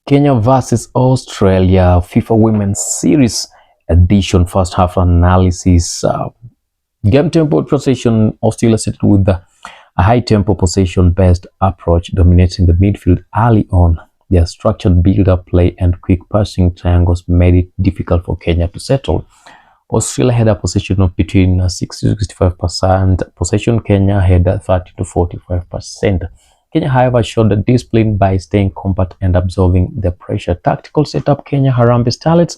Kenya versus Australia FIFA Women's Series edition first half analysis. Game tempo possession, Australia settled with a high tempo possession based approach dominating the midfield early on. Their structured build-up play and quick passing triangles made it difficult for Kenya to settle. Australia had a possession of between 60 to 65% possession. Kenya had 30 to 45%. Kenya, however, showed the discipline by staying compact and absorbing the pressure. Tactical setup: Kenya Harambee Starlets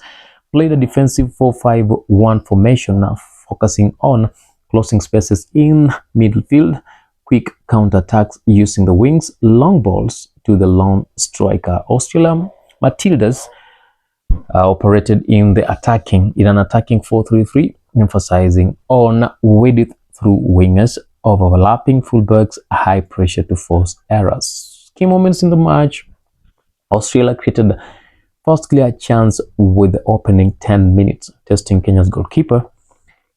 played a defensive 4-5-1 formation, focusing on closing spaces in midfield, quick counterattacks using the wings, long balls to the lone striker. Australia Matildas operated in an attacking 4-3-3, emphasizing on width through wingers, overlapping fullbacks, high pressure to force errors. Key moments in the match: Australia created first clear chance with the opening 10 minutes, testing Kenya's goalkeeper.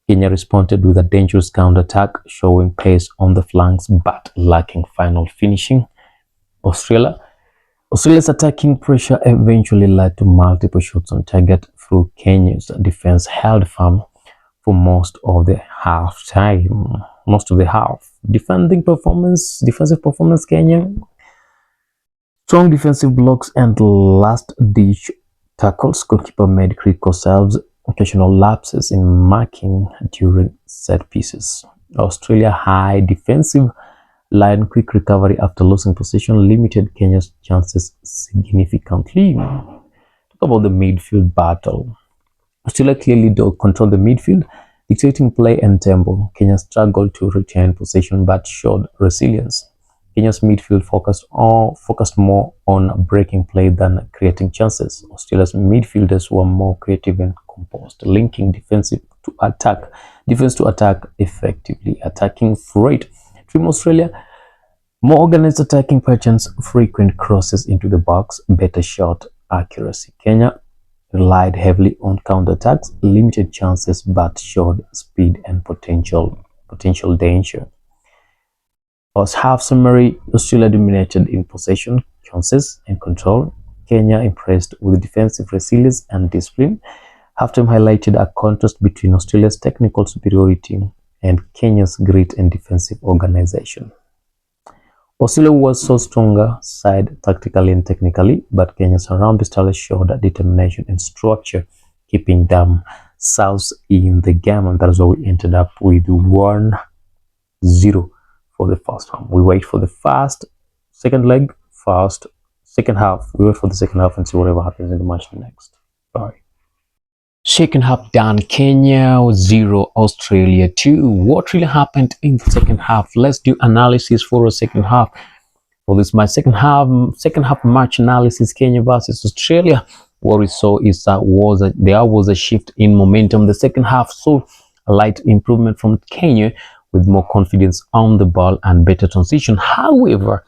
Kenya responded with a dangerous counter-attack, showing pace on the flanks but lacking final finishing. Australia's attacking pressure eventually led to multiple shots on target through Kenya's defense held firm for most of the half. Defensive performance, Kenya. Strong defensive blocks and last-ditch tackles. Goalkeeper made critical saves, occasional lapses in marking during set pieces. Australia high defensive line quick recovery after losing possession limited Kenya's chances significantly. Talk about the midfield battle. Australia clearly controlled the midfield, dictating play and tempo. Kenya struggled to retain possession but showed resilience. Kenya's midfield focused more on breaking play than creating chances. Australia's midfielders were more creative and composed, linking defense to attack effectively. Attacking freight. From Australia, more organized attacking patterns, frequent crosses into the box, better shot accuracy. Kenya relied heavily on counterattacks, limited chances but showed speed and potential danger. As half summary, Australia dominated in possession, chances, and control. Kenya impressed with defensive resilience and discipline. Halftime highlighted a contrast between Australia's technical superiority and Kenya's grit and defensive organization. Australia was so stronger side tactically and technically, but Kenya's Harambee Starlets showed determination and structure, keeping them south in the game, and that's why we ended up with 1-0 for the first half. We wait for the second half. We wait for the second half and see whatever happens in the match next. Bye. Second half done. Kenya 0, Australia 2. What really happened in the second half? Let's do analysis for a second half. For this my second half match analysis, Kenya versus Australia. What we saw is there was a shift in momentum. The second half saw a light improvement from Kenya with more confidence on the ball and better transition. However,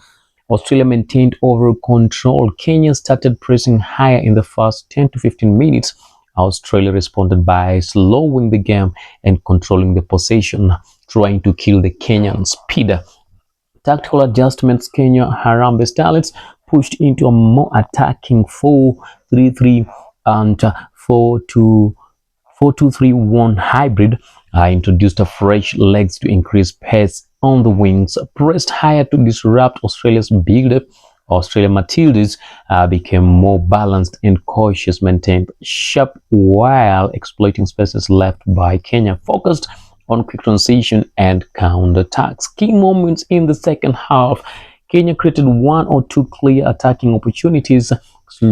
Australia maintained overall control. Kenya started pressing higher in the first 10 to 15 minutes. Australia responded by slowing the game and controlling the possession, trying to kill the Kenyan speed. Tactical adjustments: Kenya Harambee Starlets pushed into a more attacking 4-3-3 and 4-2-3-1 hybrid. Introduced a fresh legs to increase pace on the wings, pressed higher to disrupt Australia's build-up. Australia Matildas became more balanced and cautious, maintained sharp while exploiting spaces left by Kenya, focused on quick transition and counter-attacks. Key moments in the second half: Kenya created 1 or 2 clear attacking opportunities,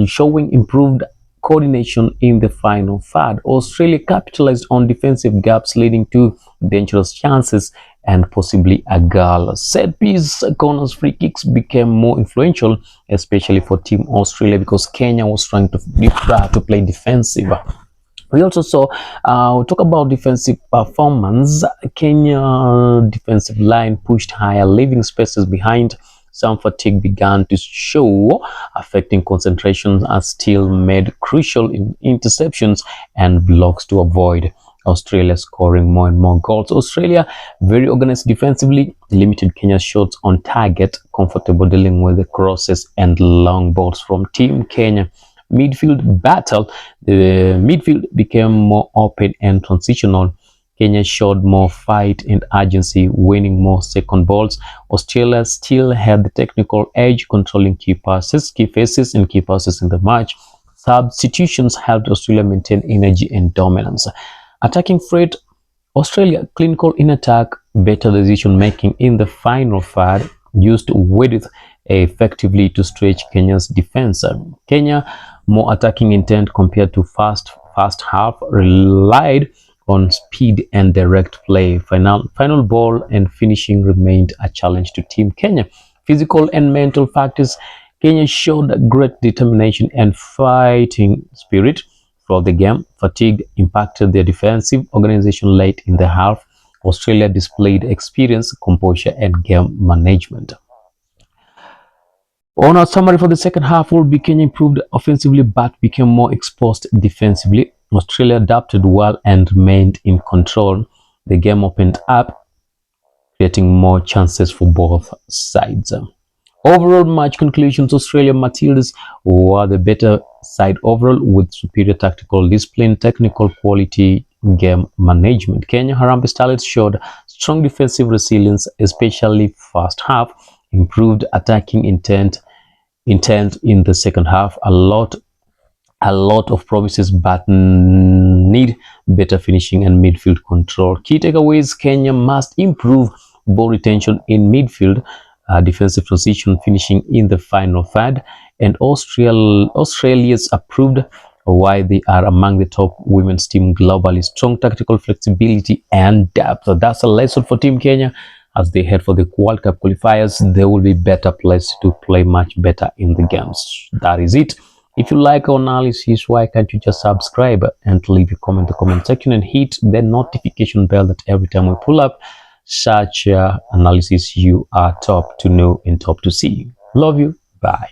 showing improved coordination in the final third. Australia capitalized on defensive gaps, leading to dangerous chances and possibly a goal. Set piece, corners, free kicks became more influential, especially for Team Australia, because Kenya was trying to play defensive. We also saw, talk about defensive performance. Kenya defensive line pushed higher, leaving spaces behind. Some fatigue began to show, affecting concentration, and still made crucial interceptions and blocks to avoid. Australia scoring more and more goals. Australia very organized defensively, limited Kenya's shots on target, comfortable dealing with the crosses and long balls from Team Kenya. Midfield battle, the midfield became more open and transitional. Kenya showed more fight and urgency, winning more second balls. Australia still had the technical edge, controlling key passes, key phases, and key passes in the match. Substitutions helped Australia maintain energy and dominance. Attacking threat, Australia clinical in attack, better decision making in the final third, used width effectively to stretch Kenya's defense. Kenya more attacking intent compared to first half, relied on speed and direct play. Final ball and finishing remained a challenge to Team Kenya. Physical and mental factors, Kenya showed great determination and fighting spirit throughout the game. Fatigue impacted their defensive organization late in the half. Australia displayed experience, composure, and game management. On our summary for the second half, will be Kenya improved offensively but became more exposed defensively. Australia adapted well and remained in control. The game opened up, creating more chances for both sides. Overall match conclusions, Australia Matildas were the better side overall with superior tactical discipline, technical quality, game management. Kenya Harambee Starlets showed strong defensive resilience, especially first half, improved attacking intent in the second half. A lot of promises, but need better finishing and midfield control. Key takeaways: Kenya must improve ball retention in midfield, defensive transition, finishing in the final third, and Australia's approved why they are among the top women's team globally. Strong tactical flexibility and depth. So that's a lesson for Team Kenya as they head for the World Cup qualifiers. They will be better placed to play much better in the games. That is it. If you like our analysis, why can't you just subscribe and leave a comment in the comment section and hit the notification bell that every time we pull up such analysis, you are top to know and top to see. Love you. Bye.